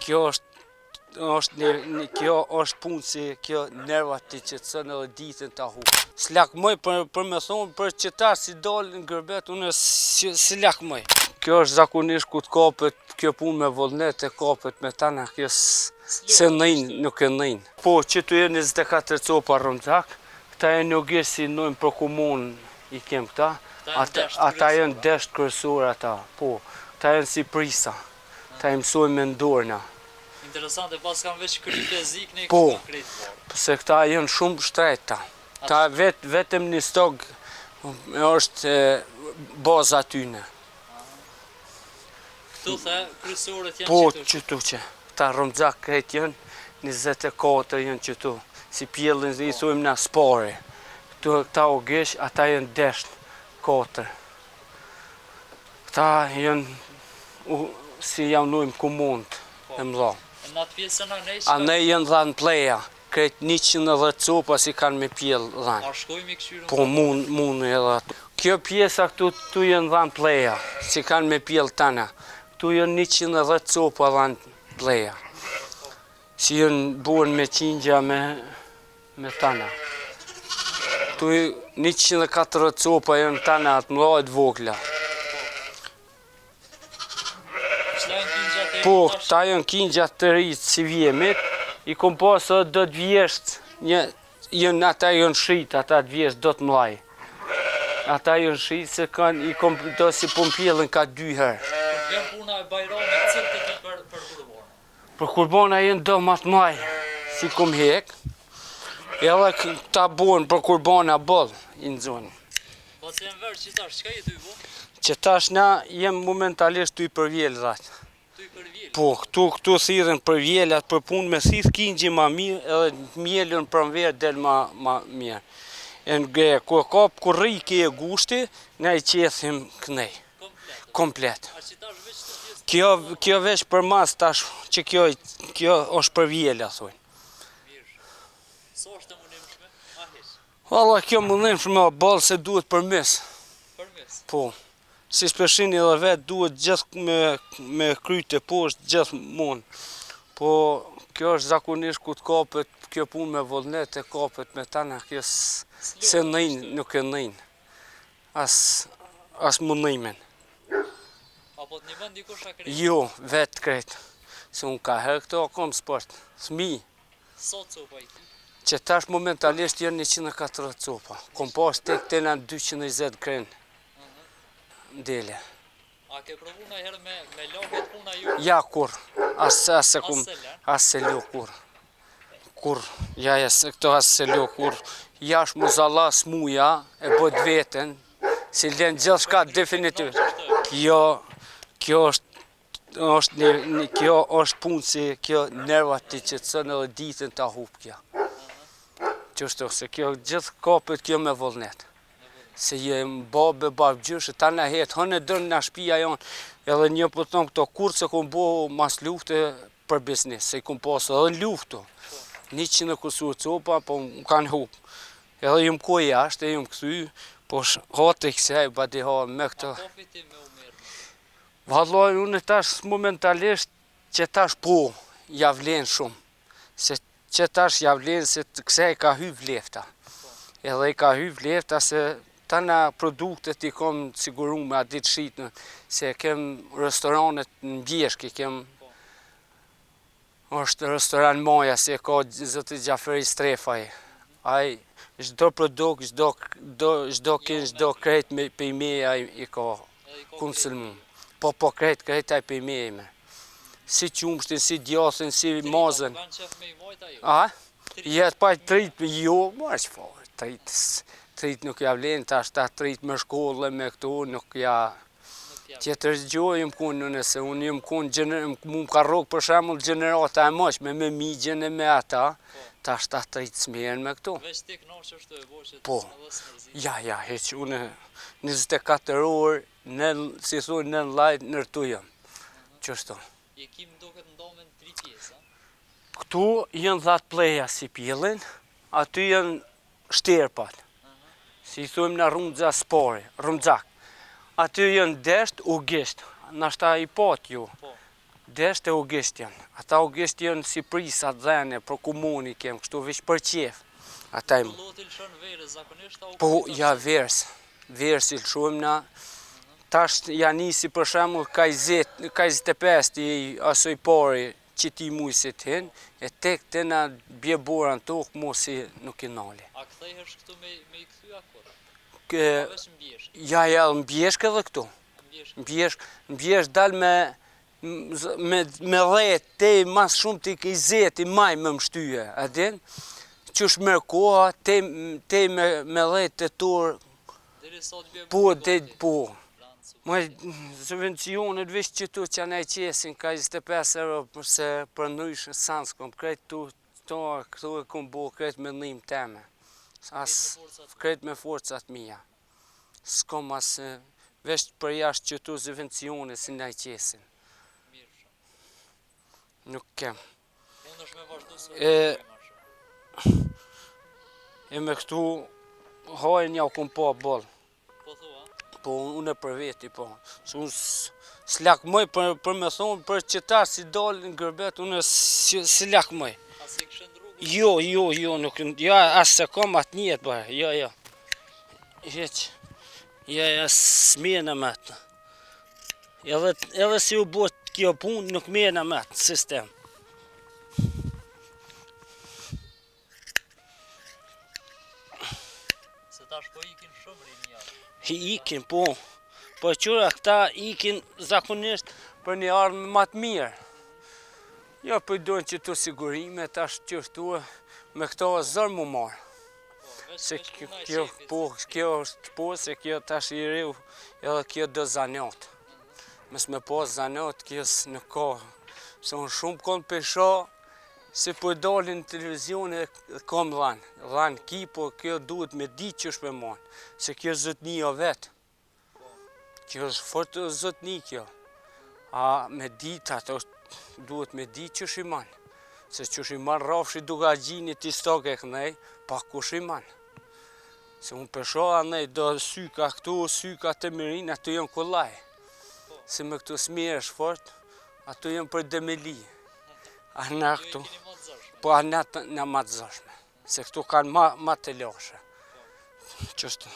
Kjo është punë si kjo nervat ti qetëson edhe ditën ta hu. S'lakmoj për me thonë për qytetar si dalin në gërbet, unë si lakmoj. Kjo është zakonisht ku të kapet kjo punë me vullnet e kapet me tana, kjo se nëjnë, nuk e nëjnë. Po, që tu e 24 copa rëmzak, këta e një gishë si nëjnë për komunë i kem këta, ata e në desht kërësor ata, po, këta e në si prisa, ta e mësoj me ndorna. Interesante, pas kam veç kry fizik, ne po, kësë konkret parë. Pëse këta jenë shumë shtrejta. Ta vetëm një stog është baza tyne. Këtu the, kryesorët janë po, qëtu? Po, qëtu që. Këta rëmzak këtë janë, 24 janë qëtu. Si pjellin i thujmë na spare. Këta o gesh, ata janë desht, 4. Këta janë, si javnujmë kumund, e mëdha. Në atë pjesën a nejshka? A ne janë dhanë pleja, kretë 110 copa si kanë me pjellë dhanë. A shkojmë i këshyrën? Po mund edhe ato. Kjo pjesa këtu janë dhanë pleja, si kanë me pjellë tana. Këtu janë 110 copa dhanë pleja. Si janë buën me qingja me tana. Këtu 140 copa janë tana atë mëllajt vogla. Po, këta janë kingja të rritë si vjemit, i kom pasë do të vjesht, ata janë shrit, ata të vjesht do të mlaj. Ata janë shrit se kanë, i kom do si pompjellën ka 2 herë. Vjen puna e bajrami, cilë të ki për kurbona? Për kurbona janë do matë mlaj, si kom hek, edhe këta buën për kurbona bëllë, i në zonë. Po të jenë verë qëtash, qëka jetu i bu? Qëtash na jem momentalisht të i për vjellë dhatë. Po, këtu thirën për vjellat, për punë me thith kingji ma mirë, edhe mjellën për mverë del ma mirë. Kur kap kur rriki e gushti, ne i qethim kënej. Komplet. Kjo veç për mas tash, që kjo është për vjella, thujnë. Sa është të mundimshme? A heq? Valla, kjo mundimshme a balë se duhet për mes. Për mes? Po. Si shpeshini edhe vetë duhet gjithë me kryte poshtë gjithë mund. Po kjo është zakonisht ku të kapet kjo punë me vullnet e kapet me tana, kjo se nëjnë, nuk e nëjnë. As mundimin. Apo të një vend dikush a kretë? Jo, vetë kretë. Se unë ka herë këto akom sport. Thmi. Sa copa i ti? Që tash momentalisht janë 140 copa. Kom pas tek tena 220 krenë. Dele. A ke provu në herë me laket puna ju? Ja, kur. As se lo, kur. Kur. Ja, këto as se lo, kur. Jash muzalla smuja, e bët vetën, si len gjithë shka definitiv. Kjo është punë si kjo nervat ti qetëson edhe ditën ta hup kja. Qështu, se kjo gjithë kapet kjo me vullnet. Se jem babë gjyshë, ta në hetë, hënë e dërnë në shpia janë, edhe një për tonë këto kur se kom bo mas lufte për biznis, se i kom pasë edhe luftu. 100 kusur copa, po më kanë hupë. Edhe jem ko jashtë, e jem këthy, po hate i kësaj, badi ha me këto. A po fitim me umerë? Vallaj, unë tash momentalisht që tash po javlen shumë, se që tash javlen se kësaj ka hy vlefta. Edhe i ka hy vlefta se tana produktet i kom siguru me atë ditë shqitën, se kem restoranet në Bjeshki, është restoran Maja, se ka zëtë Gjaferi Strefaj. Aj, çdo produkt, çdo krejt për i meja i ka konsulmu. Po krejt aj për i meja me. Si qumshtin, si djathin, si mazën. A? Jetë pa trit, jo, ma që farë, trit nuk ja vlen, tash ta trit me shkollë, me këtu, nuk ja... Tjetër gjoj jëmë kunë nëse unë jëmë kunë, mu më ka rogë për shemull gjenerata e mosh, me migjen e me ata, tash ta trit smerën me këtu. Veç ti knaqë është të e boqët, po, ja, heq, unë 24 orë, si thunë, në lajt nërtu jëmë, qështu. I kim duket ndomen 3 pjesë, a? Këtu jënë dhatë pleja si pjellin, aty jënë shterpat, si thumë në rrumëdza spore, rrumëdzak. Aty jënë desht u gisht, nashta i pat ju. Desht e Augustion. Ata Augustion si prisa dhene për komuni kem, kështu veç për qef. Ata im. Loti lëshon verës zakonisht au. Po, ja vers. Vers i lëshojmë na. Tash ja nisi për shembull ka 25 i asoj pari që ti mujësit hin, e tek të na bje bora në tokë mos i nuk i nali. A kthehesh këtu me i kthy akur? Kë- Vesh mbjesh. Ja mbjeshk edhe këtu. Mbjesh. Mbjesh dal me 10, te mas shumë ti ke 20 i maj me mshtyje, a din? Qysh merr koha, te me 10 të tur, Deri sa të bje po, te, gati. po. Plan, super. Ma subvencionet veç që tu që ne qesin ka 25 euro përse për ndryshë sans kom, krejt këtu e kom bo krejt me ndhim teme. As krejt me forcat mija. S'kom as veç për jashtë që tu subvencionet si ne qesin. Mirë. Nuk kem. Unë është me vazhdu se E- E me këtu hajnë ja u kom pa boll. po thua, Po unë për veti, po. Unë s'lakmoj për me thonë, për qëtar si dalë në gërbet, unë s'lakmoj. a si këshën rrugë? Jo, nuk, ja, as se kom atë njetë, bërë, jo. Heq, ja, s'mjena me atë. Edhe si u bot kjo punë, nuk mjena me atë sistem. Se tash po ikin shumë rinja. Ikin, po. Po qëra këta ikin zakonisht për një armë më të mirë. Jo, për dojnë që të sigurime, tash qështu me këto zërë mu marë. Po, veç Se puna e kjo, shefit. po, kjo është po, se kjo tash i riu, edhe kjo do zanjot. Mes me po zanjot, kjo nuk ka. Se unë shumë konë pesha, se po dalin në televizion e kam dhanë ki, po kjo duhet me di që është me manë. Se kjo është zotnia vetë. Kjo është fort zotni kjo. A me dit ato duhet me di që është i manë. Se që është i manë rafshi duka gjini ti stok e kënej, pa kush i manë. Se unë pesha anej do syka këtu, syka të mirin, ato janë kollaj. Se me këtu smirë është fort, ato janë për demeli. A na Jo këtu, i keni më të zërshme. po a na ma të zashme. Se këtu kanë ma të lashe. Qështu.